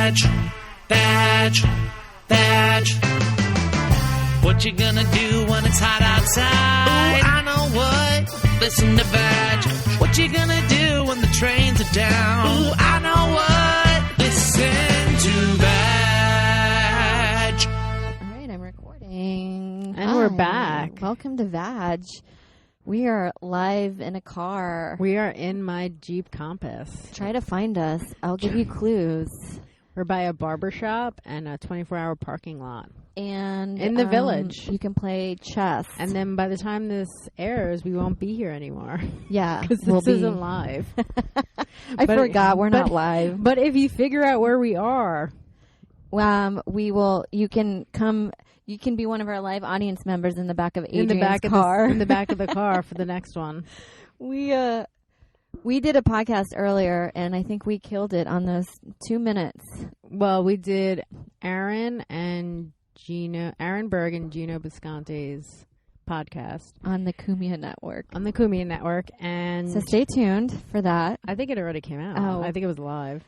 Vag. What you gonna do when it's hot outside? Ooh, I know what. Listen to Vag. What you gonna do when the trains are down? Ooh, I know what. Listen to Vag. All right, I'm recording. And we're back. Welcome to Vag. We are live in a car. We are in my Jeep Compass. Try to find us. I'll give you clues. We're by a barbershop and a 24-hour parking lot. And in the village. You can play chess. And then by the time this airs, we won't be here anymore. Yeah. Because this isn't live. I forgot we're not live. But if you figure out where we are. We will, you can be one of our live audience members in the back of Adrienne's car. In the back of the car for the next one. We did a podcast earlier, and I think we killed it on those 2 minutes. Well, we did Aaron Berg and Gino Bisconte's podcast. On the Kumia Network. And so stay tuned for that. I think it already came out. Oh. I think it was live.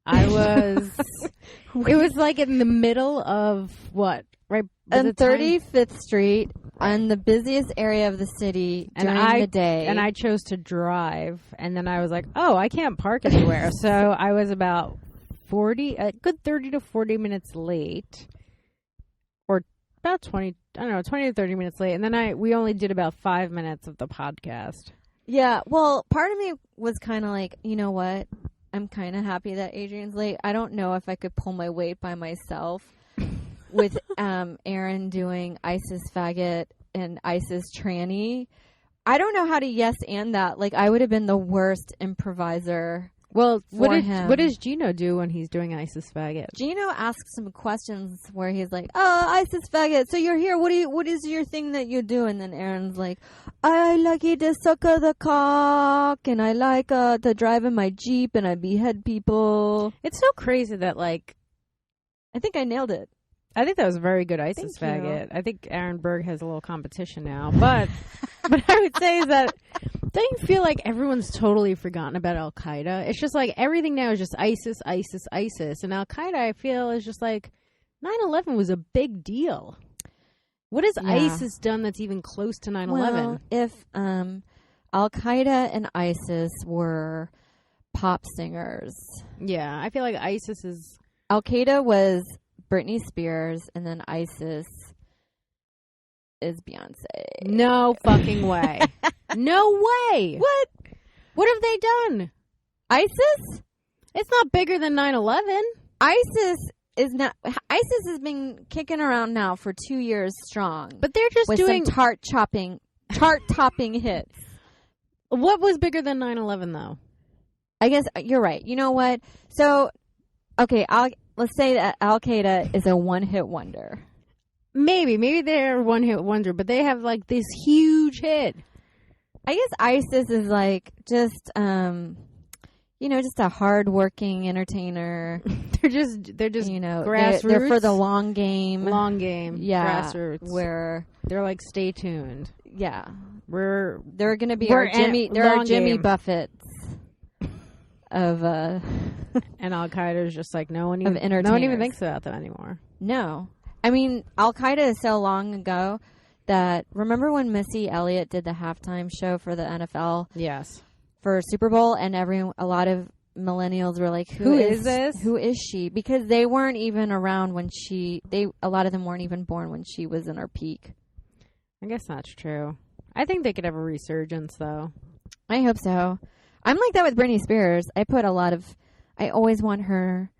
It was like in the middle of what? Right on 35th Street, on the busiest area of the city during the day. And I chose to drive, and then I was like, oh, I can't park anywhere. So I was about 30 to 40 minutes late, or about 20 to 30 minutes late. And then we only did about 5 minutes of the podcast. Yeah, well, part of me was kind of like, you know what? I'm kind of happy that Adrienne's late. I don't know if I could pull my weight by myself. With Aaron doing ISIS faggot and ISIS tranny. I don't know how to yes and that. Like, I would have been the worst improviser. Well, what does Gino do when he's doing ISIS faggot? Gino asks some questions where he's like, oh, ISIS faggot, so you're here. What is your thing that you do? And then Aaron's like, I like to suck the cock, and I like to drive in my Jeep, and I behead people. It's so crazy that, like, I think I nailed it. I think that was a very good ISIS faggot. I think Aaron Berg has a little competition now. But what I would say is that don't you feel like everyone's totally forgotten about Al-Qaeda? It's just like everything now is just ISIS. And Al-Qaeda, I feel, is just like 9/11 was a big deal. What has ISIS done that's even close to 9/11? Well, if Al-Qaeda and ISIS were pop singers. Yeah, I feel like ISIS is... Al-Qaeda was... Britney Spears, and then ISIS is Beyonce. No fucking way. No way. What have they done? ISIS? It's not bigger than 9/11. ISIS has been kicking around now for 2 years strong. But they're just doing some chart-topping hits. What was bigger than 9/11 though? I guess you're right. You know what? So, okay, let's say that Al-Qaeda is a one-hit wonder. Maybe they're a one-hit wonder, but they have like this huge hit. I guess ISIS is like just, just a hard-working entertainer. they're just grassroots. They're for the long game. Yeah. Grassroots. Where they're like, stay tuned. Yeah. They're going to be our Jimmy Buffetts. Of and Al-Qaeda is just like no one even thinks about them anymore. No, I mean Al-Qaeda is so long ago that remember when Missy Elliott did the halftime show for the NFL? Yes, for Super Bowl, and a lot of millennials were like, "Who is this? Who is she?" Because they weren't even around when a lot of them weren't even born when she was in her peak. I guess that's true. I think they could have a resurgence, though. I hope so. I'm like that with Britney Spears. I always want her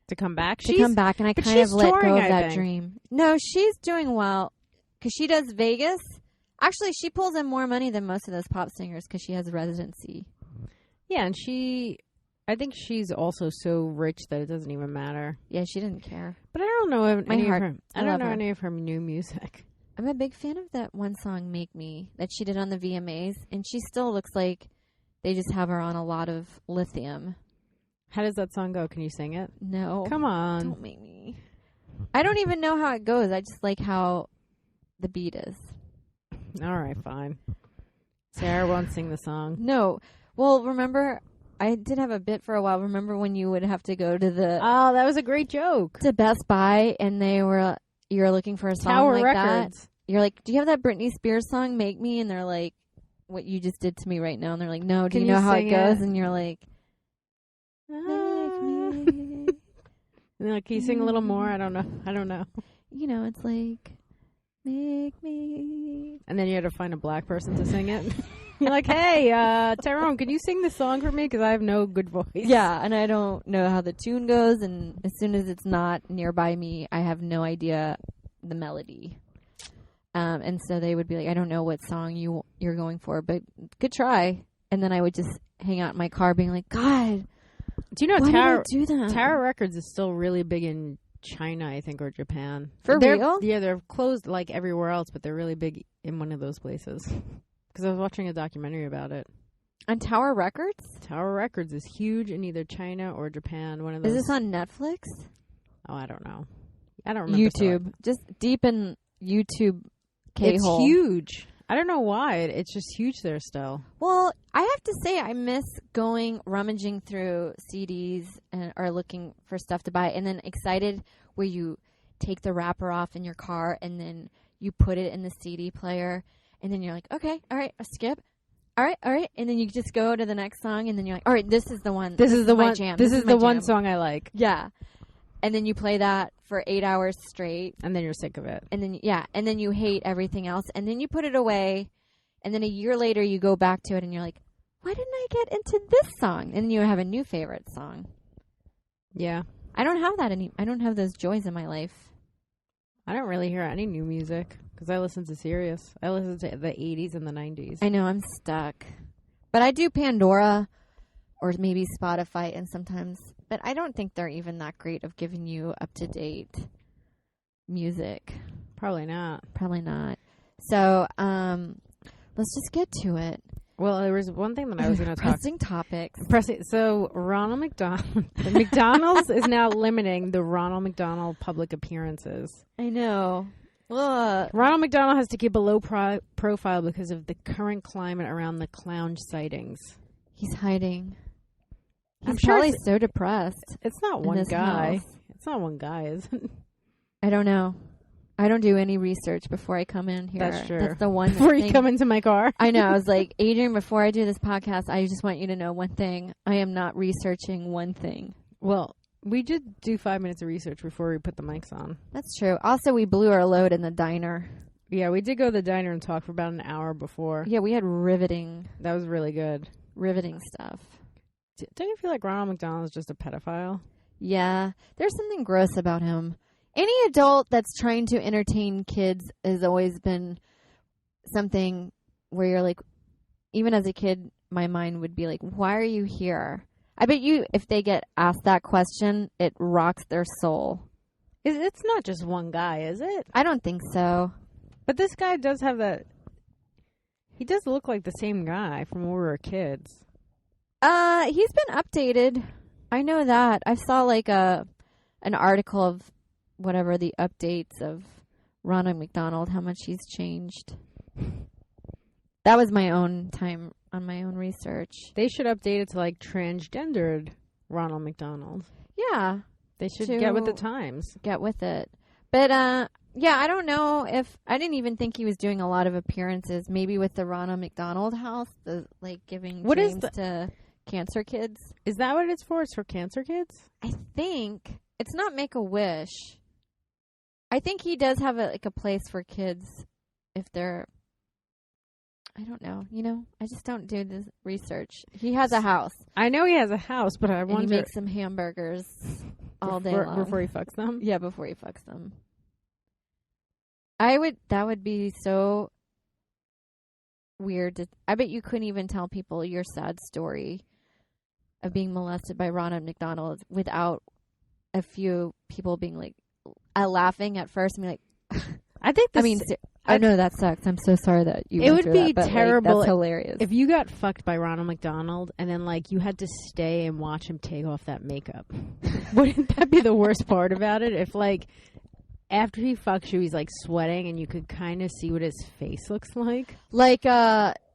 to come back. And I kind of let go of that dream. No, she's doing well because she does Vegas. Actually, she pulls in more money than most of those pop singers because she has residency. Yeah, and I think she's also so rich that it doesn't even matter. Yeah, she didn't care. But I don't know any of her new music. I'm a big fan of that one song, Make Me, that she did on the VMAs, and she still looks like they just have her on a lot of lithium. How does that song go? Can you sing it? No. Come on. Don't make me. I don't even know how it goes. I just like how the beat is. All right, fine. Sarah won't sing the song. No. Well, remember I did have a bit for a while. Remember when you would have to go to the Oh, that was a great joke. to Best Buy and you're looking for a song Tower like Records. that. You're like, do you have that Britney Spears song, Make Me? And they're like, what you just did to me right now. And they're like, no, do you know how it goes? And you're like, Make Me. And like, can you sing a little more? I don't know. You know, it's like, Make Me. And then you had to find a black person to sing it. You're like, hey, Tyrone, can you sing this song for me? Because I have no good voice. Yeah, and I don't know how the tune goes. And as soon as it's not nearby me, I have no idea the melody. And so they would be like, I don't know what song you're going for, but good try. And then I would just hang out in my car being like, God, do you know why did I do that? Tower Records is still really big in China, I think, or Japan. For real? Yeah, they're closed like everywhere else, but they're really big in one of those places. Because I was watching a documentary about it. On Tower Records? Tower Records is huge in either China or Japan. One of those. Is this on Netflix? Oh, I don't know. I don't remember. YouTube. Just deep in YouTube K-hole. It's huge. I don't know why. It's just huge there still. Well, I have to say I miss rummaging through CDs or looking for stuff to buy, and then excited where you take the wrapper off in your car and then you put it in the CD player, and then you're like, okay, all right, I'll skip. All right, and then you just go to the next song, and then you're like, all right, this is the one. This is the my one. jam. This is the one jam. song I like. Yeah. And then you play that for 8 hours straight. And then you're sick of it. And then you hate everything else. And then you put it away. And then a year later you go back to it and you're like, why didn't I get into this song? And then you have a new favorite song. Yeah. I don't have that I don't have those joys in my life. I don't really hear any new music because I listen to Sirius. I listen to the 80s and the 90s. I know, I'm stuck. But I do Pandora or maybe Spotify and sometimes... But I don't think they're even that great of giving you up-to-date music. Probably not. So, let's just get to it. Well, there was one thing that I was going to talk... Pressing topics. So, Ronald McDonald... McDonald's is now limiting the Ronald McDonald public appearances. I know. Ugh. Ronald McDonald has to keep a low profile because of the current climate around the clown sightings. He's hiding. I'm He's sure probably so depressed. It's not one guy. House. It's not one guy, is it? I don't know. I don't do any research before I come in here. That's true. That's the one Before thing. you come into my car. I know. I was like, Adrienne, before I do this podcast, I just want you to know one thing. I am not researching one thing. Well, we did do 5 minutes of research before we put the mics on. That's true. Also, we blew our load in the diner. Yeah, we did go to the diner and talk for about an hour before. Yeah, we had riveting That was really good. stuff. Don't you feel like Ronald McDonald is just a pedophile? Yeah, there's something gross about him. Any adult that's trying to entertain kids has always been something where you're like, even as a kid, my mind would be like, why are you here? I bet you if they get asked that question, it rocks their soul. It's not just one guy, is it? I don't think so. But this guy does have that... He does look like the same guy from when we were kids. He's been updated. I know that. I saw like an article of whatever the updates of Ronald McDonald, how much he's changed. That was my own time on my own research. They should update it to like transgendered Ronald McDonald. Yeah. They should get with the times. Get with it. But, yeah, I don't know if... I didn't even think he was doing a lot of appearances. Maybe with the Ronald McDonald House, giving dreams to cancer kids. Is that what it's for? It's for cancer kids? I think. It's not Make-A-Wish. I think he does have a place for kids if they're... I don't know. You know, I just don't do this research. He has a house. I know he has a house, but I wonder... And he makes some hamburgers all day long. Before he fucks them? Yeah, before he fucks them. That would be so weird. I bet you couldn't even tell people your sad story of being molested by Ronald McDonald without a few people being like, laughing at first and be like, I think this... I know that sucks. I'm so sorry that you. It would be that, terrible. That's hilarious. If you got fucked by Ronald McDonald and then you had to stay and watch him take off that makeup, wouldn't that be the worst part about it? If after he fucks you, he's sweating and you could kind of see what his face looks like.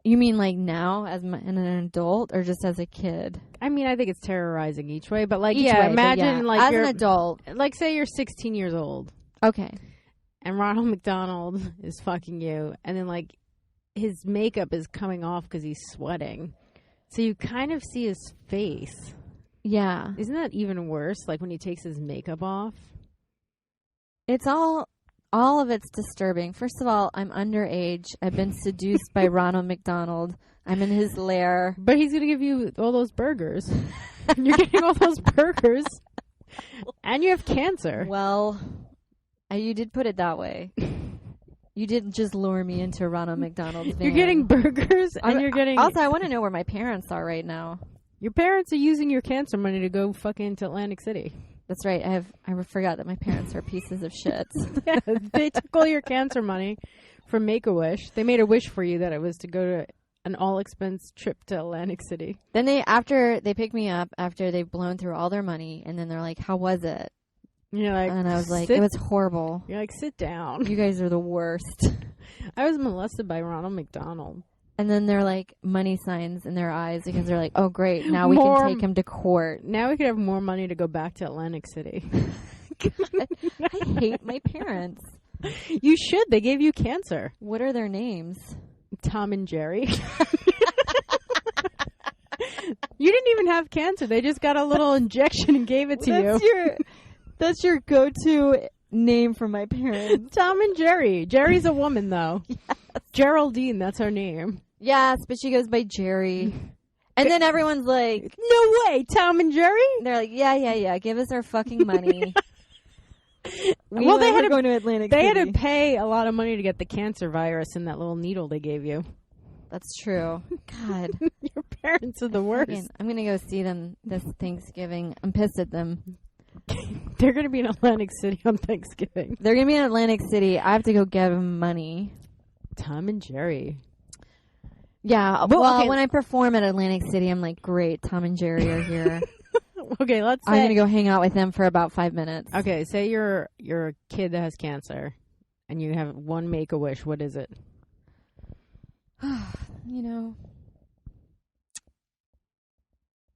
You mean like now as an adult or just as a kid? I mean, I think it's terrorizing each way, but like, Each way, but imagine like as you're an adult. like, say you're 16 years old. Okay. And Ronald McDonald is fucking you, and then like his makeup is coming off because he's sweating, so you kind of see his face. Yeah. Isn't that even worse? Like when he takes his makeup off. It's all of it's disturbing. First of all, I'm underage. I've been seduced by Ronald McDonald. I'm in his lair. But he's going to give you all those burgers. You're getting all those burgers. And you have cancer. Well, you did put it that way. You didn't just lure me into Ronald McDonald's van. You're getting burgers and you're getting... Also, I want to know where my parents are right now. Your parents are using your cancer money to go fucking to Atlantic City. That's right. I forgot that my parents are pieces of shit. Yeah, they took all your cancer money from Make-A-Wish. They made a wish for you that it was to go to an all-expense trip to Atlantic City. Then they pick me up after they've blown through all their money, and then they're like, "How was it?" And you're like, and I was like, "It was horrible." You're like, "Sit down. You guys are the worst." I was molested by Ronald McDonald. And then they're like money signs in their eyes because they're like, "Oh, great, now we can take him to court." Now we could have more money to go back to Atlantic City. God, I hate my parents. You should. They gave you cancer. What are their names? Tom and Jerry. You didn't even have cancer. They just got a little injection and gave it to you. That's your go-to name for my parents. Tom and Jerry. Jerry's a woman, though. Yes. Geraldine, that's her name. Yes, but she goes by Jerry. And then everyone's like, "No way, Tom and Jerry?" They're like, yeah, give us our fucking money. They had to go to Atlantic They City. had to pay a lot of money to get the cancer virus in that little needle they gave you. That's true. God. Your parents are the worst. I'm going to go see them this Thanksgiving. I'm pissed at them. They're going to be in Atlantic City on Thanksgiving. They're going to be in Atlantic City. I have to go give them money. Tom and Jerry. Yeah. Well, when I perform at Atlantic City, I'm like, great, Tom and Jerry are here. Okay, let's say... I'm going to go hang out with them for about 5 minutes. Okay, say you're a kid that has cancer and you have one Make-A-Wish. What is it? You know,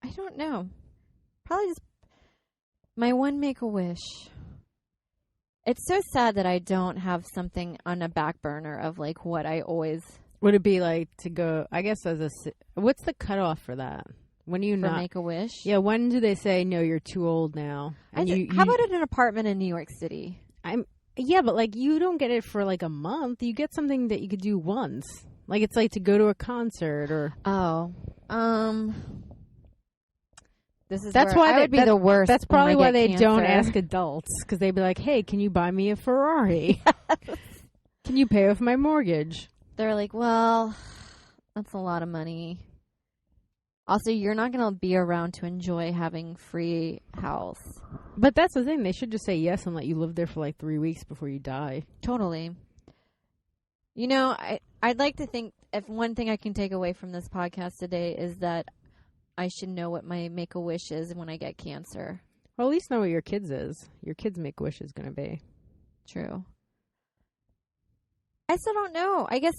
I don't know. Probably just my one Make-A-Wish. It's so sad that I don't have something on a back burner of like what I always... Would it be like to go, I guess what's the cutoff for that? When do you not Make-A-Wish? Yeah, when do they say, no, you're too old now? And how about an apartment in New York City? Yeah, but like you don't get it for like a month. You get something that you could do once. Like it's like to go to a concert or... Oh. That's why I would be the worst. That's probably why they cancer. don't ask adults, because they'd be like, "Hey, can you buy me a Ferrari? Yes. Can you pay off my mortgage?" They're like, "Well, that's a lot of money. Also, you're not going to be around to enjoy having free house." But that's the thing. They should just say yes and let you live there for like 3 weeks before you die. Totally. You know, I'd like to think if one thing I can take away from this podcast today is that I should know what my Make-A-Wish is when I get cancer. Well, at least know what your kids is. Your kids' Make-A-Wish is going to be. True. I still don't know. I guess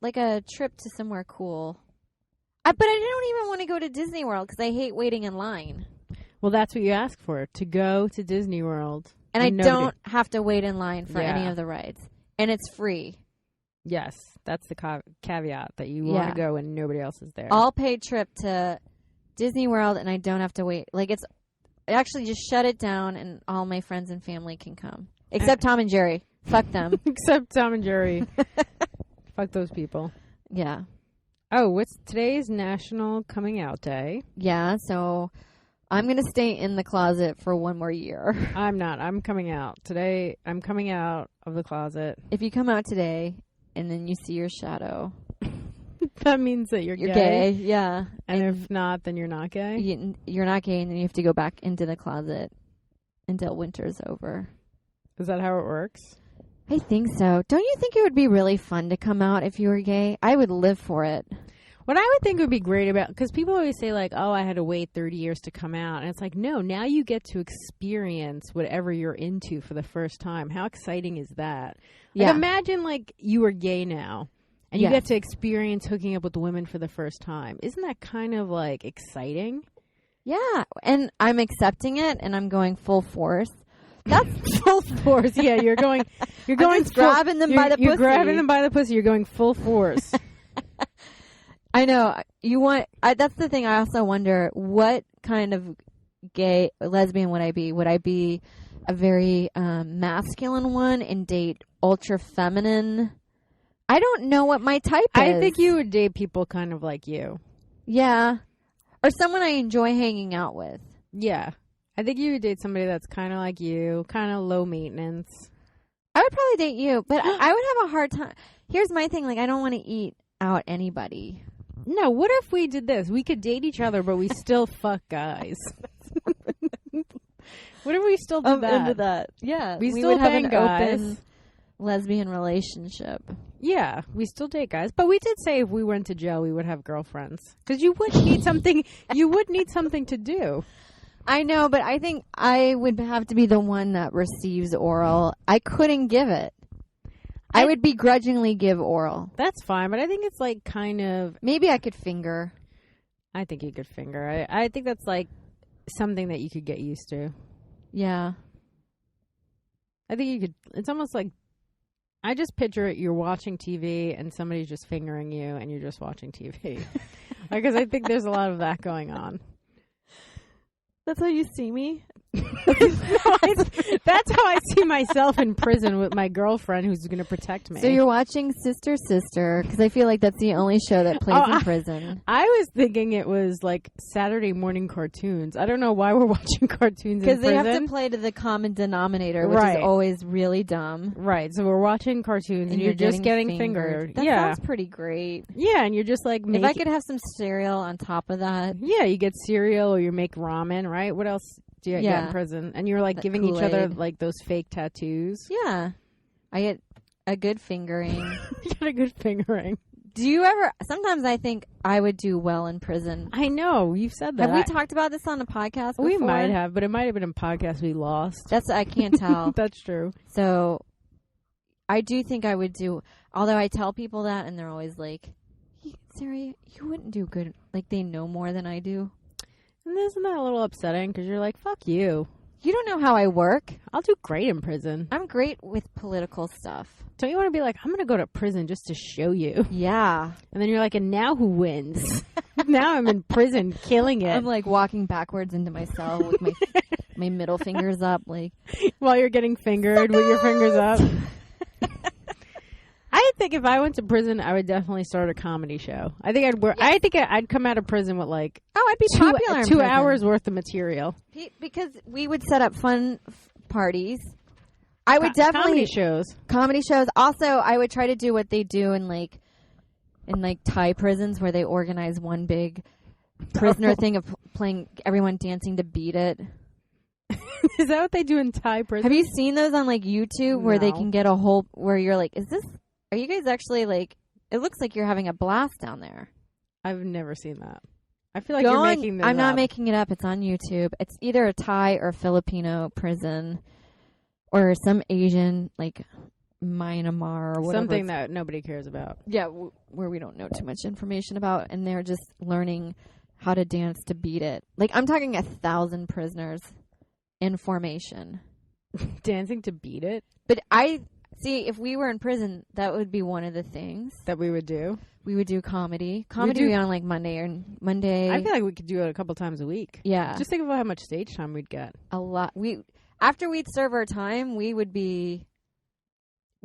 like a trip to somewhere cool. But I don't even want to go to Disney World because I hate waiting in line. Well, that's what you ask for, to go to Disney World. And I don't have to wait in line for any of the rides. And it's free. Yes, that's the caveat, that you want to go and nobody else is there. All paid trip to Disney World, and I don't have to wait. Like I actually just shut it down, and all my friends and family can come, except Tom and Jerry. Fuck them. Except Tom and Jerry. Fuck those people. Yeah. Oh, today's National Coming Out Day? Yeah, so I'm gonna stay in the closet for 1 more year. I'm not. I'm coming out today. I'm coming out of the closet. If you come out today, and then you see your shadow. That means that you're gay. Yeah. And if not, then you're not gay? You're not gay, and then you have to go back into the closet until winter's over. Is that how it works? I think so. Don't you think it would be really fun to come out if you were gay? I would live for it. What I would think would be great about... Because people always say, like, oh, I had to wait 30 years to come out. And it's like, no, now you get to experience whatever you're into for the first time. How exciting is that? Like, imagine, like, you were gay now. And you get to experience hooking up with women for the first time. Isn't that kind of like exciting? Yeah, and I'm accepting it, and I'm going full force. That's full force. Yeah, you're going grabbing them by the pussy. You're grabbing them by the pussy. You're going full force. I know. That's the thing. I also wonder, what kind of gay lesbian would I be? Would I be a very masculine one and date ultra feminine? I don't know what my type is. I think you would date people kind of like you. Yeah. Or someone I enjoy hanging out with. Yeah. I think you would date somebody that's kind of like you, kind of low maintenance. I would probably date you, but I would have a hard time. Here's my thing. Like, I don't want to eat out anybody. No, what if we did this? We could date each other, but we still fuck guys. What if we still did that? Into that. Yeah. We still would have bang an guys. open lesbian relationship. Yeah, we still date guys, but we did say if we went to jail, we would have girlfriends because you would need something. You would need something to do. I know, but I think I would have to be the one that receives oral. I couldn't give it. I would begrudgingly give oral. That's fine, but I think it's like kind of. Maybe I could finger. I think you could finger. I think that's like something that you could get used to. Yeah. I think you could. It's almost like. I just picture it, you're watching TV and somebody's just fingering you and you're just watching TV. Because I think there's a lot of that going on. That's how you see me? That's how I see myself in prison with my girlfriend who's going to protect me. So you're watching Sister Sister, because I feel like that's the only show that plays in prison. I was thinking it was like Saturday morning cartoons. I don't know why we're watching cartoons in prison. Because they have to play to the common denominator, which is always really dumb. Right. So we're watching cartoons and you're just getting fingered. That sounds pretty great. Yeah, and you're just like... If I could have some cereal on top of that. Yeah, you get cereal or you make ramen, right? What else do you get in prison? And you're like giving each other like those fake tattoos. Yeah. I get a good fingering. You get a good fingering. Do you ever... Sometimes I think I would do well in prison. I know. You've said that. Have we talked about this on the podcast before? We might have, but it might have been a podcast we lost. I can't tell. That's true. So I do think I would do... Although I tell people that and they're always like, Sarah, you wouldn't do good. Like, they know more than I do. And isn't that a little upsetting? Because you're like, fuck you. You don't know how I work. I'll do great in prison. I'm great with political stuff. Don't you want to be like, I'm going to go to prison just to show you? Yeah. And then you're like, and now who wins? Now I'm in prison killing it. I'm like walking backwards into my cell with my middle fingers up. Like while you're getting fingered with your fingers up. I think if I went to prison, I would definitely start a comedy show. I think I'd work. Yes. I think I'd come out of prison with like I'd be popular. 2 hours worth of material because we would set up fun parties. I would definitely comedy shows. Also, I would try to do what they do in Thai prisons where they organize one big prisoner thing of playing everyone dancing to Beat It. Is that what they do in Thai prison? Have you seen those on like YouTube where they can get a whole where you're like, are you guys actually like, it looks like you're having a blast down there. I've never seen that. I feel like you're making this I'm not making it up. It's on YouTube. It's either a Thai or Filipino prison or some Asian, like Myanmar or whatever. Something that nobody cares about. Yeah, where we don't know too much information about. And they're just learning how to dance to Beat It. Like, I'm talking 1,000 prisoners in formation. Dancing to Beat It? But see, if we were in prison, that would be one of the things that we would do. We would do comedy. Comedy would be on like Monday. I feel like we could do it a couple times a week. Yeah. Just think about how much stage time we'd get. A lot. After we'd serve our time, we would be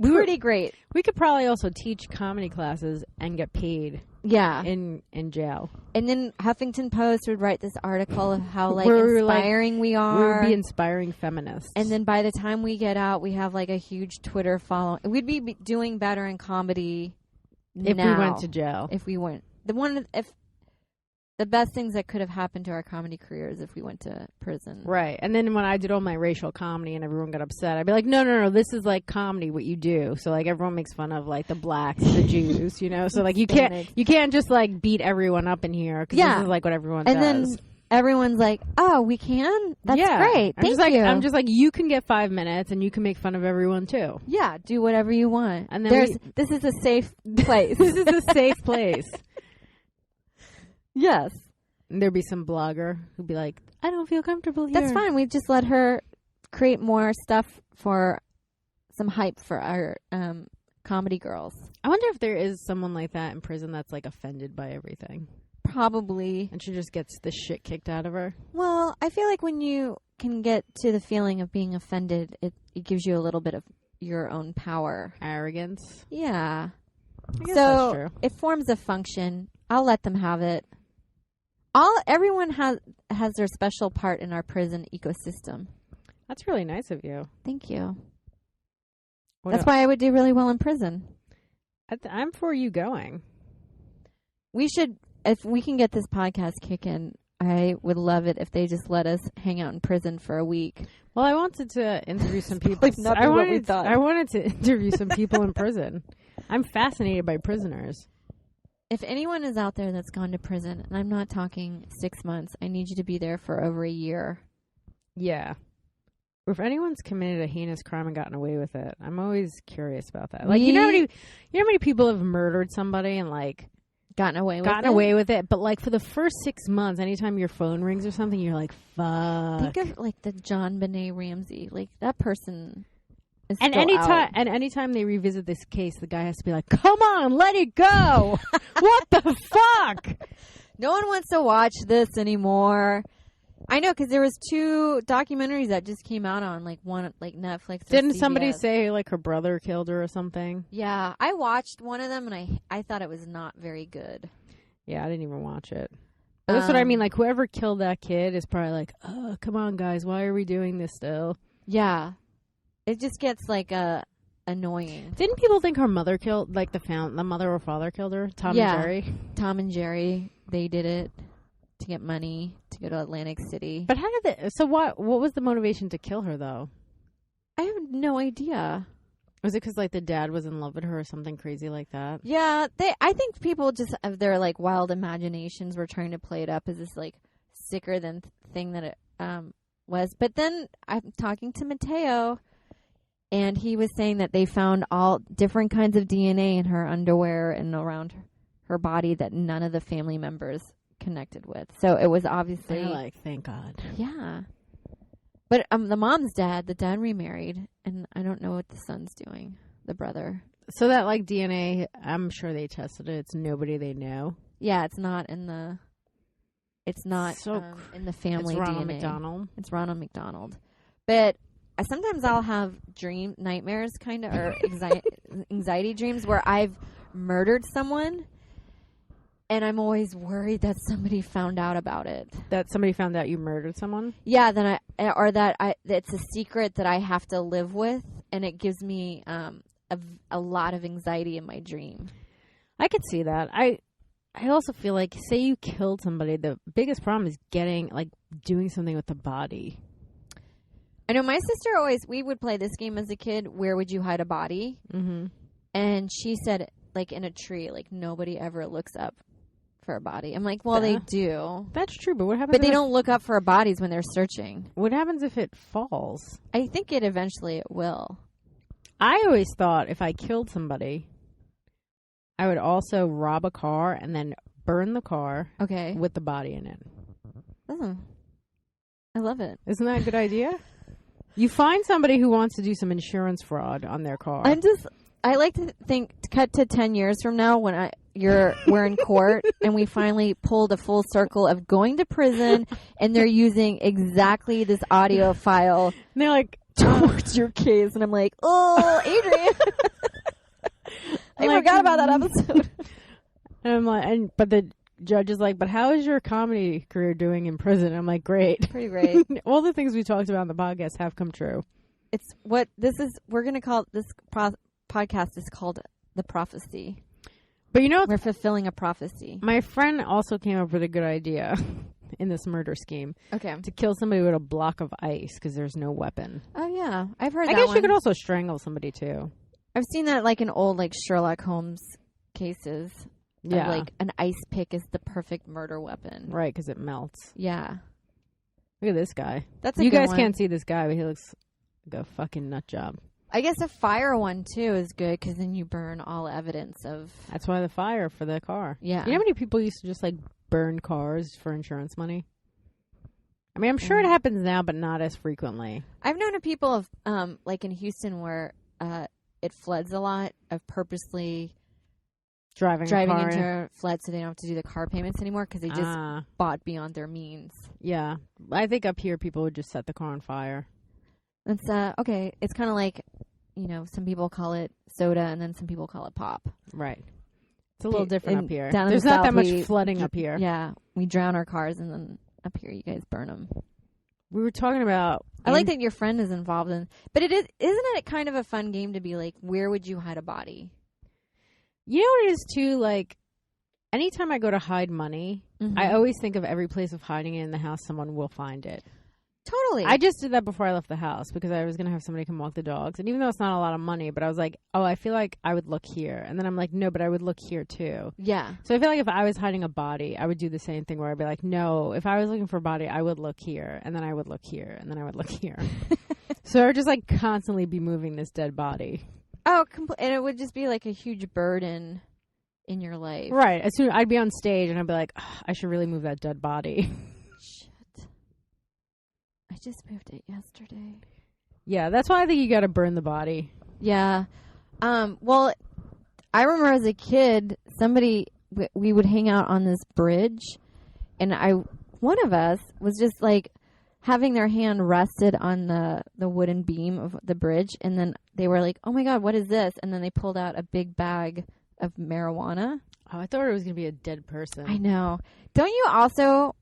pretty great. We could probably also teach comedy classes and get paid. Yeah. In jail. And then Huffington Post would write this article of how inspiring we are. We would be inspiring feminists. And then by the time we get out, we have like a huge Twitter following. We'd be doing better in comedy if we went to jail. If we went. The best things that could have happened to our comedy careers if we went to prison. Right. And then when I did all my racial comedy and everyone got upset, I'd be like, no, this is like comedy, what you do. So like everyone makes fun of like the blacks, the Jews, you know? So like you can't just like beat everyone up in here because this is like what everyone does. everyone's like, "Oh, we can? That's great. Thank you." I'm just like, you can get 5 minutes and you can make fun of everyone too. Yeah, do whatever you want. And then this is a safe place. This is a safe place. Yes. And there'd be some blogger who'd be like, I don't feel comfortable here. That's fine. We just let her create more stuff for some hype for our comedy girls. I wonder if there is someone like that in prison that's like offended by everything. Probably. And she just gets the shit kicked out of her. Well, I feel like when you can get to the feeling of being offended, it gives you a little bit of your own power. Arrogance. Yeah. I guess that's true. It forms a function. I'll let them have it. Everyone has their special part in our prison ecosystem. That's really nice of you. Thank you. That's why I would do really well in prison. I'm for you going. We should, if we can get this podcast kicking, I would love it if they just let us hang out in prison for a week. Well, I wanted to interview some people. I wanted to interview some people in prison. I'm fascinated by prisoners. If anyone is out there that's gone to prison, and I'm not talking 6 months, I need you to be there for over a year. Yeah. Or if anyone's committed a heinous crime and gotten away with it, I'm always curious about that. Like, you know how many people have murdered somebody and like gotten away with it? But like for the first 6 months, anytime your phone rings or something, you're like, fuck. Think of like the John Benet Ramsey. Like that person. And anytime they revisit this case, the guy has to be like, come on, let it go. What the fuck? No one wants to watch this anymore. I know, because there was 2 documentaries that just came out on like one, like Netflix. Didn't somebody say like her brother killed her or something? Yeah, I watched one of them and I thought it was not very good. Yeah, I didn't even watch it. But that's what I mean. Like whoever killed that kid is probably like, oh, come on, guys, why are we doing this still? Yeah. It just gets like annoying. Didn't people think her mother killed, like the mother or father killed her? Tom and Jerry? Tom and Jerry, they did it to get money to go to Atlantic City. But how did what was the motivation to kill her though? I have no idea. Was it because like the dad was in love with her or something crazy like that? Yeah, I think people just have their like wild imaginations were trying to play it up as this like sicker than thing that it was. But then I'm talking to Mateo. And he was saying that they found all different kinds of DNA in her underwear and around her body that none of the family members connected with. So it was obviously... They're like, thank God. Yeah. But the mom's dad, the dad remarried, and I don't know what the son's doing, the brother. So that like DNA, I'm sure they tested it. It's nobody they know. Yeah, it's not in the... It's not in the family DNA. It's Ronald McDonald. It's Ronald McDonald. But... Sometimes I'll have nightmares kind of, or anxiety dreams where I've murdered someone and I'm always worried that somebody found out about it. That somebody found out you murdered someone? Yeah, that it's a secret that I have to live with, and it gives me a lot of anxiety in my dream. I could see that. I also feel like, say you killed somebody, the biggest problem is doing something with the body. I know my sister we would play this game as a kid, where would you hide a body? Mm-hmm. And she said, like, in a tree, like, nobody ever looks up for a body. I'm like, well, they do. That's true, but what happens But they don't look up for bodies when they're searching. What happens if it falls? I think it will. I always thought if I killed somebody, I would also rob a car and then burn the car with the body in it. Oh. I love it. Isn't that a good idea? You find somebody who wants to do some insurance fraud on their car. I like to think, cut to 10 years from now when we're in court and we finally pulled a full circle of going to prison and they're using exactly this audio file. And they're like, towards your case. And I'm like, oh, Adrienne. I forgot about that episode. And I'm like, but the judge is like, but how is your comedy career doing in prison? I'm like, great. Pretty great. All the things we talked about on the podcast have come true. We're going to call this podcast is called The Prophecy. But you know, we're fulfilling a prophecy. My friend also came up with a good idea in this murder scheme. Okay. To kill somebody with a block of ice because there's no weapon. Oh, yeah. I've heard that I guess you could also strangle somebody, too. I've seen that like in old like Sherlock Holmes cases. Yeah. Like an ice pick is the perfect murder weapon. Right, because it melts. Yeah. Look at this guy. That's a You good guys one. can't see this guy, but he looks like a fucking nut job. I guess a fire one, too, is good because then you burn all evidence of... That's why the fire for the car. Yeah. You know how many people used to just, like, burn cars for insurance money? I mean, I'm sure it happens now, but not as frequently. I've known of people of, like in Houston where it floods a lot, of purposely Driving into flood so they don't have to do the car payments anymore because they just bought beyond their means. Yeah. I think up here people would just set the car on fire. That's okay. It's kind of like, you know, some people call it soda and then some people call it pop. Right. It's a little different up here. Down in There's the not that South, much flooding up here. Yeah. We drown our cars and then up here you guys burn them. We were talking about... I like that your friend is involved in... But isn't it kind of a fun game to be like, where would you hide a body? You know what it is, too? Like, anytime I go to hide money, I always think of every place of hiding it in the house, someone will find it. Totally. I just did that before I left the house because I was going to have somebody come walk the dogs. And even though it's not a lot of money, but I was like, oh, I feel like I would look here. And then I'm like, no, but I would look here, too. Yeah. So I feel like if I was hiding a body, I would do the same thing where I'd be like, no, if I was looking for a body, I would look here. And then I would look here. And then I would look here. So I would just like constantly be moving this dead body. Oh, and it would just be like a huge burden in your life. Right. As soon I'd be on stage and I'd be like, oh, I should really move that dead body. Shit. I just moved it yesterday. Yeah, that's why I think you got to burn the body. Yeah. Well, I remember as a kid, we would hang out on this bridge, and one of us was just like having their hand rested on the wooden beam of the bridge, and then they were like, "Oh my God, what is this?" And then they pulled out a big bag of marijuana. Oh, I thought it was going to be a dead person. I know. Don't you also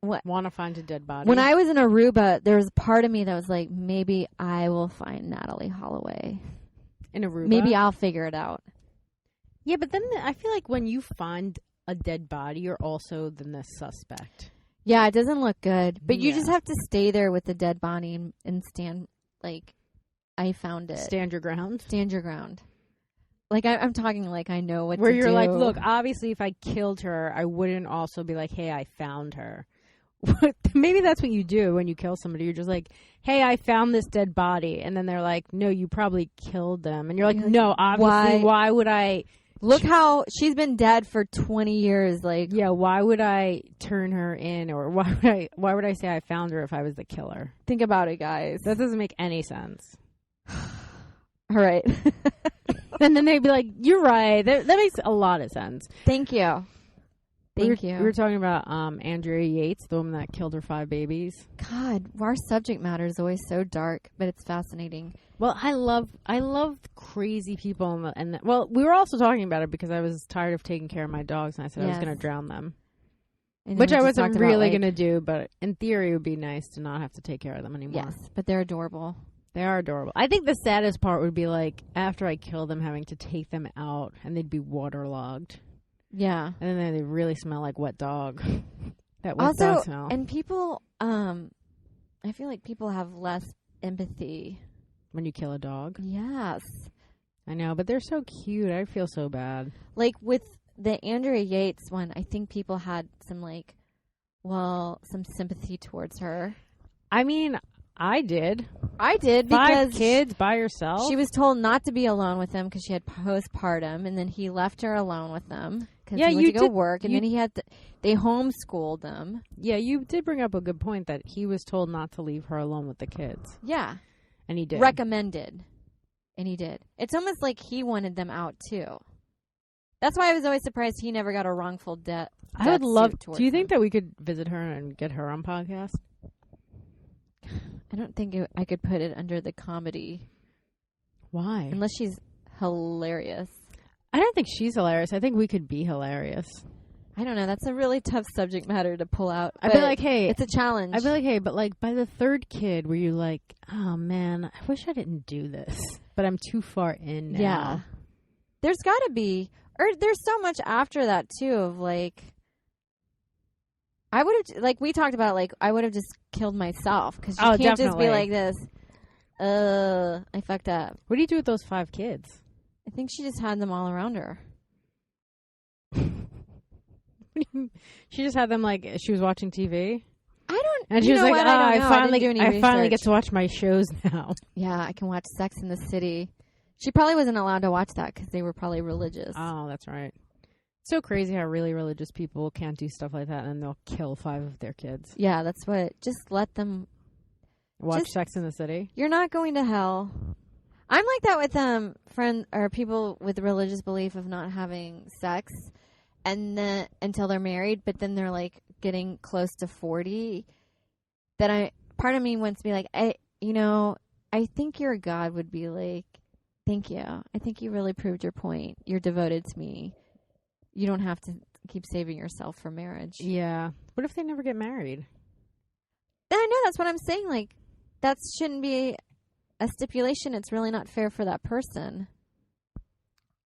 want to find a dead body? When I was in Aruba, there was a part of me that was like, maybe I will find Natalie Holloway. In Aruba? Maybe I'll figure it out. Yeah, but then I feel like when you find a dead body, you're also then the suspect. Yeah, it doesn't look good. But you just have to stay there with the dead body and stand, like, I found it. Stand your ground? Stand your ground. Like, I'm talking like I know what Where to do. you're like, look, obviously if I killed her, I wouldn't also be like, hey, I found her. Maybe that's what you do when you kill somebody. You're just like, hey, I found this dead body. And then they're like, no, you probably killed them. And you're like, no, obviously, why would I... Look how she's been dead for 20 years. Like, yeah, why would I turn her in? Or why would I say I found her if I was the killer? Think about it, guys. That doesn't make any sense. All right. And then they'd be like, you're right. That makes a lot of sense. Thank you. Thank you. We were talking about Andrea Yates, the woman that killed her 5 babies. God, our subject matter is always so dark, but it's fascinating. Well, I love crazy people, and we were also talking about it because I was tired of taking care of my dogs, and I said I was going to drown them, which I wasn't really going to do. But in theory, it would be nice to not have to take care of them anymore. Yes, but they're adorable. They are adorable. I think the saddest part would be like after I kill them, having to take them out, and they'd be waterlogged. Yeah. And then they really smell like wet dog. That wet dog smell. And people, I feel like people have less empathy. When you kill a dog? Yes. I know, but they're so cute. I feel so bad. Like with the Andrea Yates one, I think people had some some sympathy towards her. I mean, I did. Because 5 kids by herself. She was told not to be alone with them because she had postpartum, and then he left her alone with them because he went to go work, and then they homeschooled them. Yeah, you did bring up a good point that he was told not to leave her alone with the kids. Yeah. And he did. Recommended. And he did. It's almost like he wanted them out, too. That's why I was always surprised he never got a wrongful death. I would love... Do you think that we could visit her and get her on podcast? I don't think I could put it under the comedy. Why? Unless she's hilarious. I don't think she's hilarious. I think we could be hilarious. I don't know. That's a really tough subject matter to pull out. I'd be like, hey. It's a challenge. I'd be like, hey, but like by the 3rd kid, were you like, oh man, I wish I didn't do this, but I'm too far in now. Yeah. There's got to be, or there's so much after that too of like, I would have, like we talked about, like I would have just killed myself because you can't just be like this. I fucked up. What do you do with those 5 kids? I think she just had them all around her. She just had them like she was watching TV. I don't. And she was like, I finally get to watch my shows now. Yeah, I can watch Sex in the City. She probably wasn't allowed to watch that because they were probably religious. Oh, that's right. So crazy how really religious people can't do stuff like that and they'll kill 5 of their kids. Yeah, that's what. Just let them watch Sex in the City. You're not going to hell. I'm like that with friends or people with religious belief of not having sex, and then until they're married, but then they're like getting close to 40. Part of me wants to be like, I think your God would be like, thank you. I think you really proved your point. You're devoted to me. You don't have to keep saving yourself for marriage. Yeah. What if they never get married? I know, that's what I'm saying. Like, that shouldn't be a stipulation. It's really not fair for that person.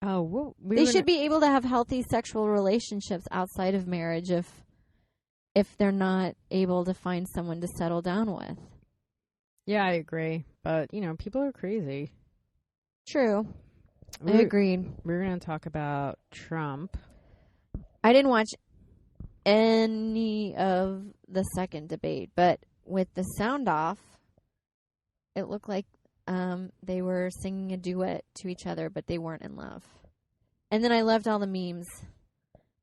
Oh, well, they should be able to have healthy sexual relationships outside of marriage if they're not able to find someone to settle down with. Yeah, I agree. But, people are crazy. True. I agreed. We're going to talk about Trump. I didn't watch any of the second debate, but with the sound off, it looked like they were singing a duet to each other, but they weren't in love. And then I loved all the memes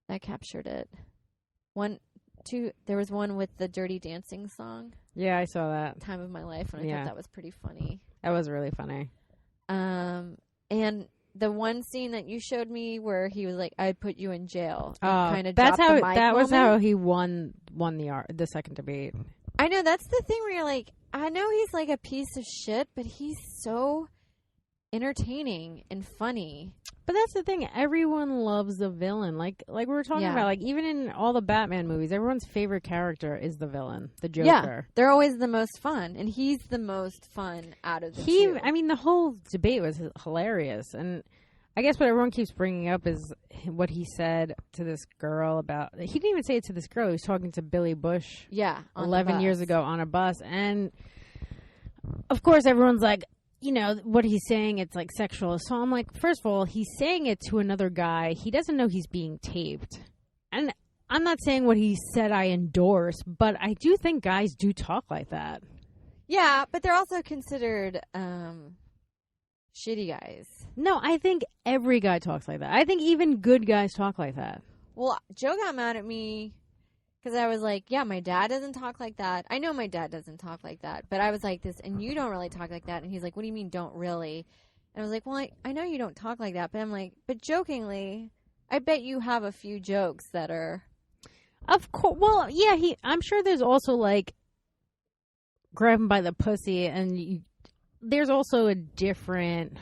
that captured it. There was one with the Dirty Dancing song. Yeah, I saw that. Time of My Life, and I thought that was pretty funny. That was really funny. And the one scene that you showed me where he was like, "I'd put you in jail." That was how he won the second debate. I know, that's the thing where you're like, I know he's like a piece of shit, but he's so entertaining and funny. But that's the thing. Everyone loves the villain. Like we were talking about, like even in all the Batman movies, everyone's favorite character is the villain, the Joker. Yeah, they're always the most fun, and he's the most fun out of the two. I mean, the whole debate was hilarious, and I guess what everyone keeps bringing up is what he said to this girl about. He didn't even say it to this girl. He was talking to Billy Bush. Yeah, 11 years ago on a bus, and of course, everyone's like, what he's saying, it's like sexual. So I'm like, first of all, he's saying it to another guy. He doesn't know he's being taped. And I'm not saying what he said I endorse, but I do think guys do talk like that. Yeah, but they're also considered shitty guys. No, I think every guy talks like that. I think even good guys talk like that. Well, Joe got mad at me because I was like, yeah, my dad doesn't talk like that. I know my dad doesn't talk like that. But I was like this, and you don't really talk like that. And he's like, what do you mean don't really? And I was like, well, I know you don't talk like that. But I'm like, but jokingly, I bet you have a few jokes that are. Of course. Well, yeah, I'm sure there's also like grab him by the pussy. And there's also a different.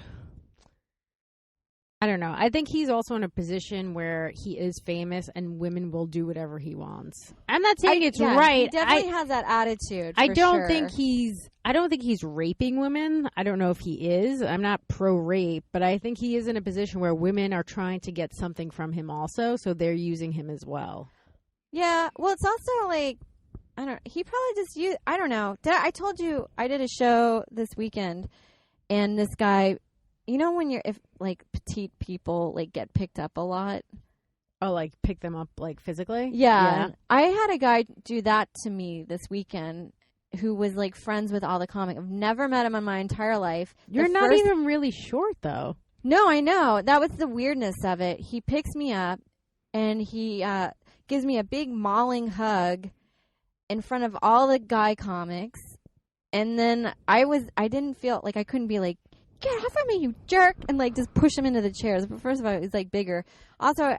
I don't know. I think he's also in a position where he is famous and women will do whatever he wants. I'm not saying it's right. He definitely has that attitude. I don't think he's raping women. I don't know if he is. I'm not pro-rape, but I think he is in a position where women are trying to get something from him also, so they're using him as well. Yeah. Well, it's also like, he probably just used, I don't know. I told you I did a show this weekend, and this guy, when if like petite people like get picked up a lot. Oh, like pick them up like physically? Yeah. I had a guy do that to me this weekend who was like friends with all the comics. I've never met him in my entire life. You're not even really short though. No, I know. That was the weirdness of it. He picks me up and he gives me a big mauling hug in front of all the guy comics. And then I didn't feel like I couldn't be like, get off of me, you jerk, and like just push him into the chairs. But first of all, he's like bigger. Also,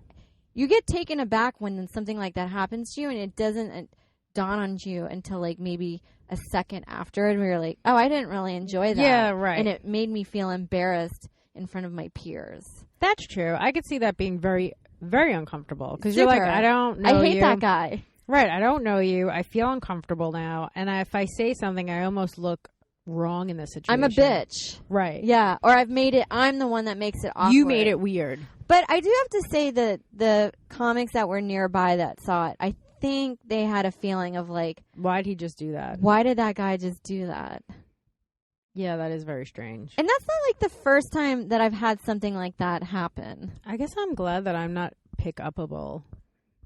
you get taken aback when something like that happens to you, and it doesn't dawn on you until like maybe a second after it, where you're like, oh, I didn't really enjoy that. Yeah, right. And it made me feel embarrassed in front of my peers. That's true. I could see that being very, very uncomfortable because you're like, I don't know you. I hate that guy. Right. I don't know you. I feel uncomfortable now, and if I say something, I almost look wrong in this situation. I'm a bitch. Right. Yeah. Or I'm the one that makes it awkward. You made it weird. But I do have to say that the comics that were nearby that saw it, I think they had a feeling of like, why'd he just do that? Why did that guy just do that? Yeah, that is very strange. And that's not like the first time that I've had something like that happen. I guess I'm glad that I'm not pick-upable.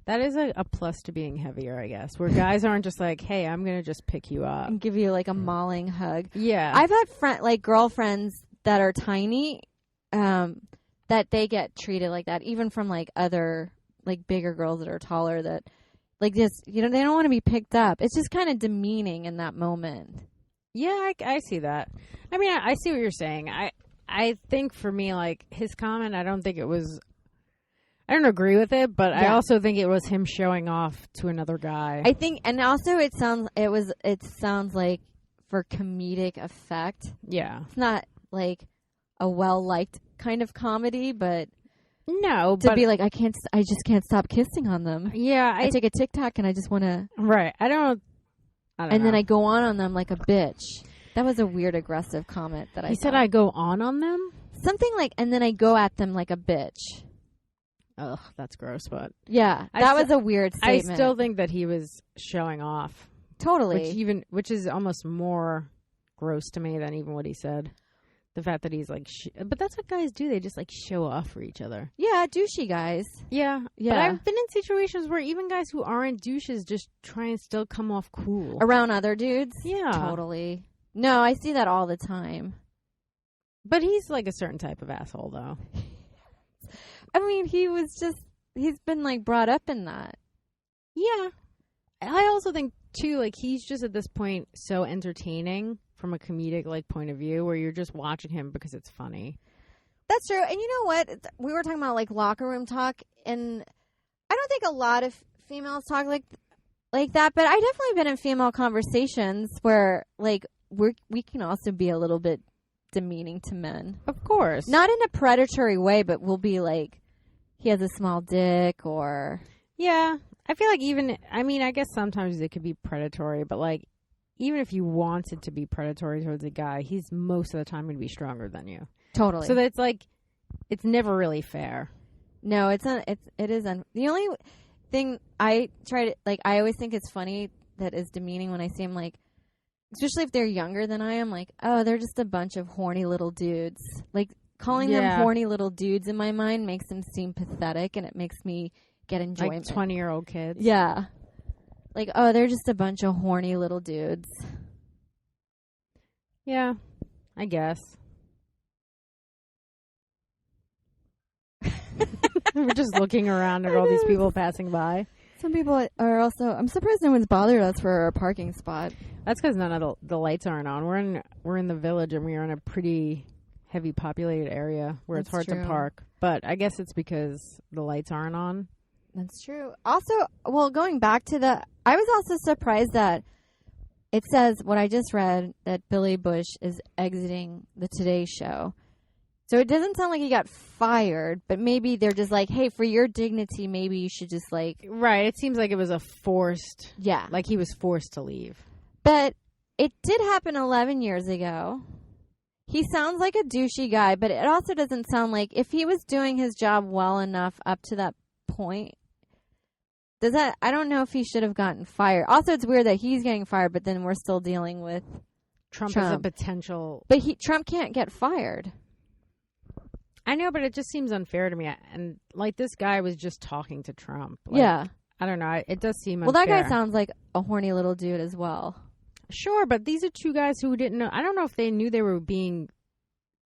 That is a plus to being heavier, I guess, where guys aren't just like, hey, I'm going to just pick you up. And give you like a mauling hug. Yeah. I've had girlfriends that are tiny, that they get treated like that, even from like other like bigger girls that are taller that like just, they don't want to be picked up. It's just kind of demeaning in that moment. Yeah, I see that. I mean, I see what you're saying. I think for me, like, his comment, I don't agree with it, but I also think it was him showing off to another guy. I think, and also it sounds like for comedic effect. Yeah. It's not like a well-liked kind of comedy, but no, to be like, I just can't stop kissing on them. Yeah. I take a Tic Tac and I just want to. Right. I don't know. Then I go on them like a bitch. That was a weird aggressive comment that I He said I go on them? Something like, and then I go at them like a bitch. Ugh, that's gross, but... Yeah, that was a weird statement. I still think that he was showing off. Totally. Which is almost more gross to me than even what he said. The fact that he's like... but that's what guys do. They just like show off for each other. Yeah, douchey guys. Yeah. But I've been in situations where even guys who aren't douches just try and still come off cool. Around other dudes? Yeah. Totally. No, I see that all the time. But he's like a certain type of asshole, though. I mean, he's been like brought up in that. Yeah. I also think, too, like, he's just at this point so entertaining from a comedic, like, point of view where you're just watching him because it's funny. That's true. And you know what? We were talking about, like, locker room talk, and I don't think a lot of females talk like that, but I definitely been in female conversations where, like, we can also be a little bit demeaning to men. Of course. Not in a predatory way, but we'll be like, he has a small dick, or... Yeah. I feel like I guess sometimes it could be predatory, but, like, even if you wanted to be predatory towards a guy, he's most of the time going to be stronger than you. Totally. So that's, like, it's never really fair. No, it is. The only thing I try to, like, I always think it's funny that is demeaning when I see him, like, especially if they're younger than I am, like, oh, they're just a bunch of horny little dudes. Like, calling them horny little dudes in my mind makes them seem pathetic, and it makes me get enjoyment. Like 20-year-old kids. Yeah. Like, oh, they're just a bunch of horny little dudes. Yeah, I guess. We're just looking around at all these people passing by. Some people are also... I'm surprised no one's bothered us for our parking spot. That's because none of the lights aren't on. We're in the village, and we're in a pretty heavy populated area where it's hard to park. But I guess it's because the lights aren't on. That's true. Also, well, going back to I was also surprised that it says, what I just read, that Billy Bush is exiting the Today Show. So it doesn't sound like he got fired, but maybe they're just like, hey, for your dignity, maybe you should just like... Right. It seems like it was a forced... Yeah. Like he was forced to leave. But it did happen 11 years ago. He sounds like a douchey guy, but it also doesn't sound like... If he was doing his job well enough up to that point... I don't know if he should have gotten fired. Also, it's weird that he's getting fired, but then we're still dealing with Trump. As a potential... But Trump can't get fired. I know, but it just seems unfair to me. And, like, this guy was just talking to Trump. Like, yeah. I don't know. It does seem unfair. Well, that guy sounds like a horny little dude as well. Sure, but these are two guys who didn't know. I don't know if they knew they were being...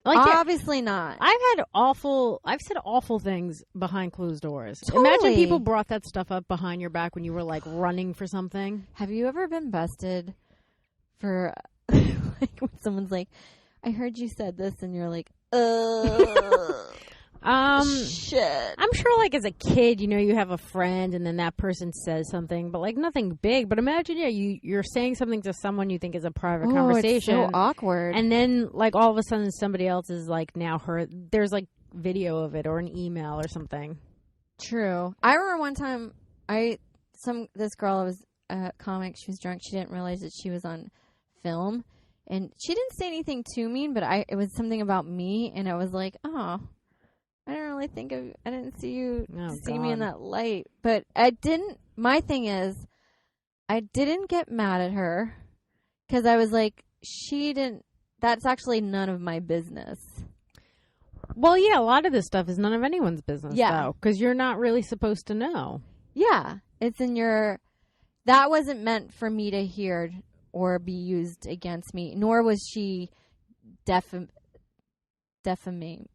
Like, obviously not. I've said awful things behind closed doors. Totally. Imagine people brought that stuff up behind your back when you were, like, running for something. Have you ever been busted for, like, when someone's like, I heard you said this, and you're like, shit. I'm sure, like, as a kid, you have a friend, and then that person says something, but, like, nothing big. But imagine, you're saying something to someone you think is a private conversation. It's so awkward. And then, like, all of a sudden, somebody else is, like, now heard. There's, like, video of it or an email or something. True. I remember one time, this girl was a comic. She was drunk. She didn't realize that she was on film. And she didn't say anything too mean, but it was something about me, and I was like, oh... I didn't see you see me in that light. But my thing is, I didn't get mad at her because I was like, that's actually none of my business. Well, yeah, a lot of this stuff is none of anyone's business, though, because you're not really supposed to know. Yeah. It's in your... That wasn't meant for me to hear or be used against me, nor was she defamation. Shitting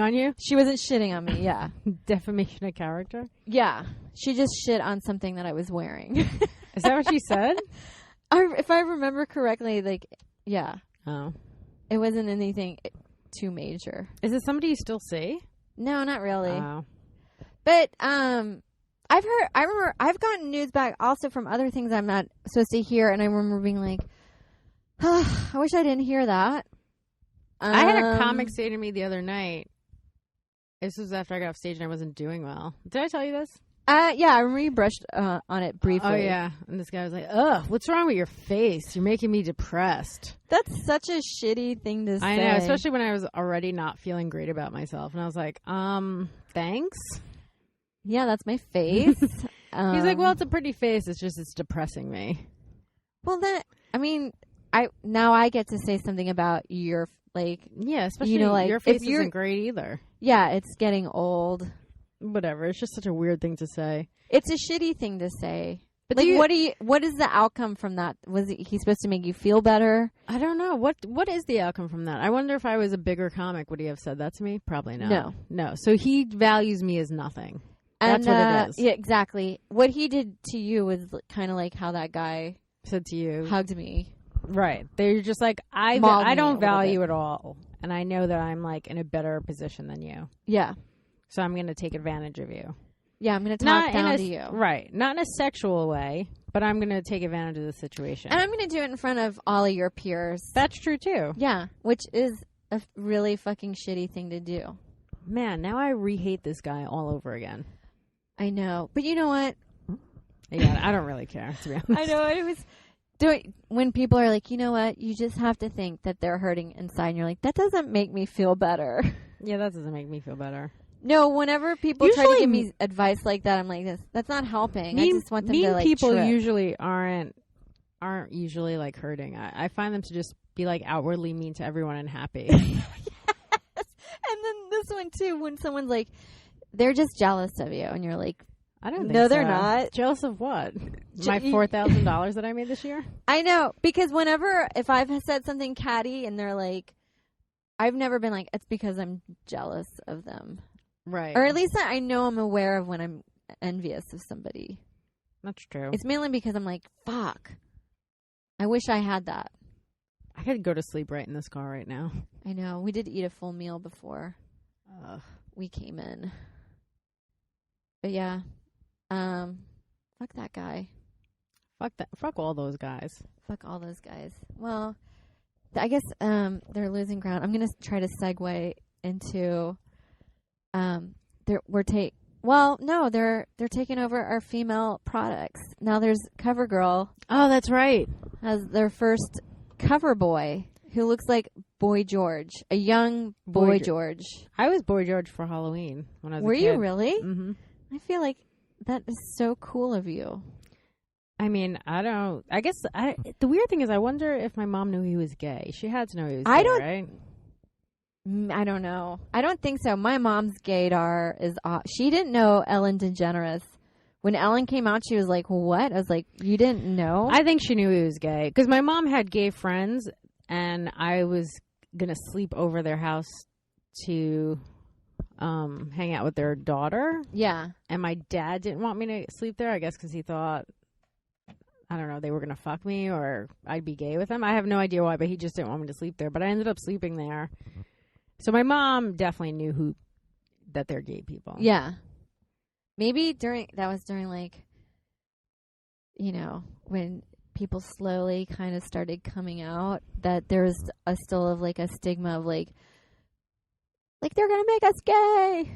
on you? She wasn't shitting on me, yeah. Defamation of character? Yeah. She just shit on something that I was wearing. Is that what she said? If I remember correctly, like, yeah. Oh. It wasn't anything too major. Is it somebody you still see? No, not really. Oh. But, I remember I've gotten news back also from other things I'm not supposed to hear, and I remember being like, I wish I didn't hear that. I had a comic say to me the other night. This was after I got off stage and I wasn't doing well. Did I tell you this? Yeah, I remember you brushed on it briefly. Oh, yeah. And this guy was like, ugh, what's wrong with your face? You're making me depressed. That's such a shitty thing to say. I know, especially when I was already not feeling great about myself. And I was like, thanks. Yeah, that's my face. He's like, well, it's a pretty face. It's just, it's depressing me. Well, then, I mean, I get to say something about your, like... Yeah, especially, you know, like, your face isn't great either. Yeah, it's getting old. Whatever. It's just such a weird thing to say. It's a shitty thing to say. But like, what is the outcome from that? Was he supposed to make you feel better? I don't know. What is the outcome from that? I wonder if I was a bigger comic, would he have said that to me? Probably not. No. So he values me as nothing. That's what it is. Yeah, exactly. What he did to you was kind of like how that guy said to you, hugged me. Right. They're just like, I don't value it all. And I know that I'm like in a better position than you. Yeah. So I'm going to take advantage of you. Yeah, I'm going to talk down to you. Right. Not in a sexual way, but I'm going to take advantage of the situation. And I'm going to do it in front of all of your peers. That's true, too. Yeah, which is a really fucking shitty thing to do. Man, now I re-hate this guy all over again. I know. But you know what? Yeah, I don't really care, to be honest. I know. It was when people are like, you know what? You just have to think that they're hurting inside. And you're like, that doesn't make me feel better. Yeah, that doesn't make me feel better. No, whenever people try to give me advice like that, I'm like, that's not helping. I just want them to, like, people trip. usually aren't usually, like, hurting. I find them to just be, like, outwardly mean to everyone and happy. Yes. And then this one, too, when someone's like, they're just jealous of you. And you're like, I don't think no, so. they're not. Jealous of what? My $4,000 that I made this year? I know. Because if I've said something catty and they're like, I've never been like, it's because I'm jealous of them. Right. Or at least I know I'm aware of when I'm envious of somebody. That's true. It's mainly because I'm like, fuck. I wish I had that. I could go to sleep right in this car right now. I know. We did eat a full meal before we came in. But yeah. Fuck that guy. Fuck all those guys. Fuck all those guys. Well, I guess they're losing ground. I'm going to try to segue into... they're taking over our female products. Now there's CoverGirl. Oh, that's right. Has their first cover boy who looks like Boy George, a young Boy George. I was Boy George for Halloween when I was a kid. Were you really? Mm-hmm. I feel like that is so cool of you. I mean, the weird thing is I wonder if my mom knew he was gay. She had to know he was gay, right? I don't know. I don't think so. My mom's gaydar is off. She didn't know Ellen DeGeneres. When Ellen came out, she was like, what? I was like, you didn't know? I think she knew he was gay. Because my mom had gay friends, and I was going to sleep over their house to hang out with their daughter. Yeah. And my dad didn't want me to sleep there, I guess, because he thought, I don't know, they were going to fuck me or I'd be gay with them. I have no idea why, but he just didn't want me to sleep there. But I ended up sleeping there. So my mom definitely knew that they're gay people. Yeah. Maybe that was during like, you know, when people slowly kind of started coming out, that there was still of like a stigma of like they're going to make us gay.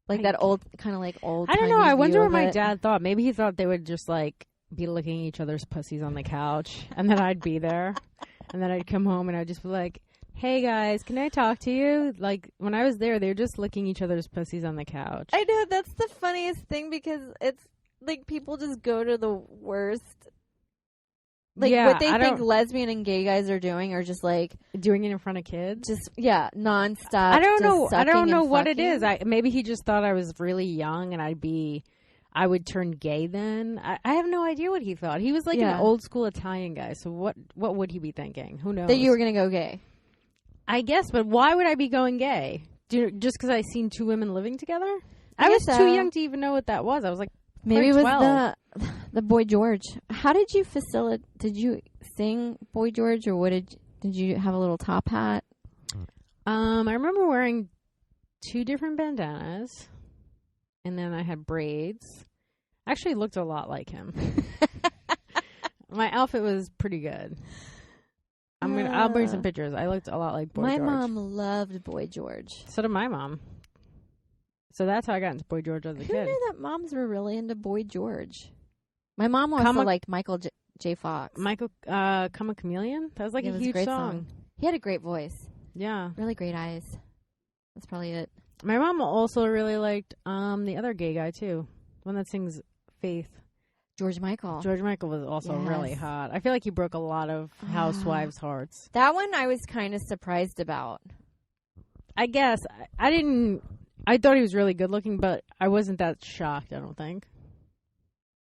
Like that old, kind of like old. I don't know. I wonder what my dad thought. Maybe he thought they would just like be licking each other's pussies on the couch and then I'd be there and then I'd come home and I'd just be like, hey guys, can I talk to you? Like when I was there, they were just licking each other's pussies on the couch. I know, that's the funniest thing because it's like people just go to the worst Like, Yeah, what they I think don't- lesbian and gay guys are doing are just like, Doing it in front of kids. just, nonstop. I don't just know. I sucking don't know and what it fucking. is. Maybe he just thought I was really young and I would turn gay then. I have no idea what he thought. He was like an old school Italian guy. So what would he be thinking? Who knows? That you were going to go gay. I guess, but why would I be going gay? Just because I seen two women living together? I I was guess too so. young to even know what that was. I was like, Maybe it was 12. the Boy George. How did you facilitate? Did you sing Boy George, or what did you have a little top hat? I remember wearing 2 different bandanas, and then I had braids. Actually looked a lot like him. My outfit was pretty good. I'll bring some pictures. I looked a lot like Boy George. My mom loved Boy George. So did my mom. So that's how I got into Boy George as a Who kid. knew that moms were really into Boy George? My mom also liked Michael J. Fox. Michael, Come a Chameleon? That was like It a was huge great song. He had a great voice. Yeah. Really great eyes. That's probably it. My mom also really liked the other gay guy too. The one that sings Faith. George Michael. George Michael was also really hot. I feel like he broke a lot of housewives' hearts. That one I was kind of surprised about. I guess. I thought he was really good looking, but I wasn't that shocked, I don't think.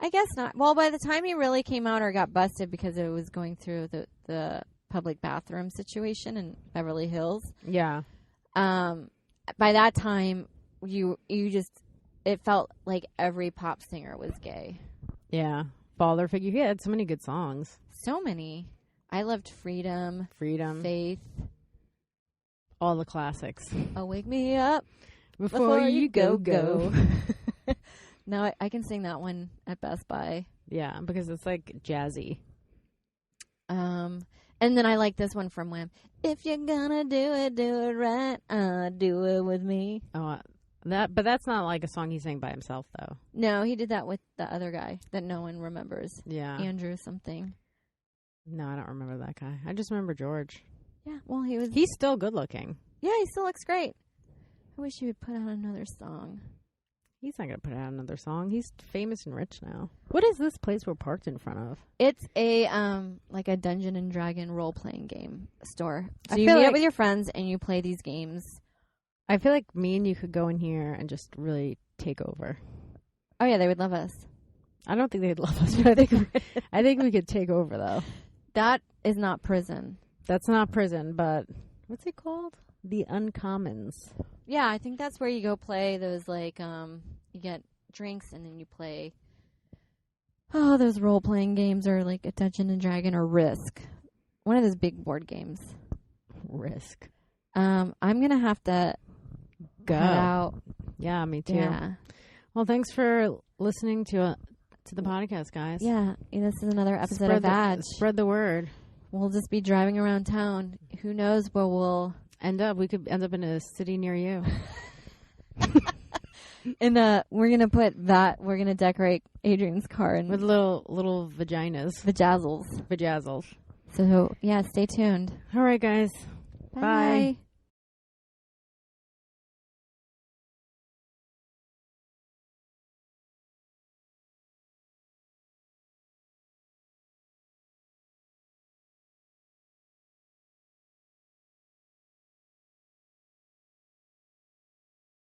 I guess not. Well, by the time he really came out or got busted because it was going through the public bathroom situation in Beverly Hills. Yeah. By that time, it felt like every pop singer was gay. Yeah. Father figure. He had so many good songs. So many. I loved Freedom. Faith. All the classics. Oh, wake me up Before you go. No, I can sing that one at Best Buy. Yeah, because it's like jazzy. And then I like this one from Wham. If you're gonna do it right. Do it with me. Oh, but that's not like a song he sang by himself, though. No, he did that with the other guy that no one remembers. Yeah. Andrew something. No, I don't remember that guy. I just remember George. Yeah, well, He's still good looking. Yeah, he still looks great. I wish he would put out another song. He's not going to put out another song. He's famous and rich now. What is this place we're parked in front of? It's a like a Dungeon and Dragon role playing game store. So I you feel meet like- up with your friends and you play these games. I feel like me and you could go in here and just really take over. Oh yeah, they would love us. I don't think they'd love us, but I think we could take over, though. That is not prison. That's not prison, but what's it called? The Uncommons. Yeah, I think that's where you go play those like you get drinks and then you play those role playing games or like a Dungeon and Dragon or Risk. One of those big board games. Risk. I'm gonna have to Go. head out. Yeah, me too. Yeah. Well, thanks for listening to the podcast, guys. Yeah, this is another episode of Badge. Spread the word. We'll just be driving around town. Who knows where we'll end up? We could end up in a city near you. And we're gonna decorate Adrienne's car and With little vaginas. vajazzles. Vajazzles. So yeah, stay tuned. All right, guys. Bye.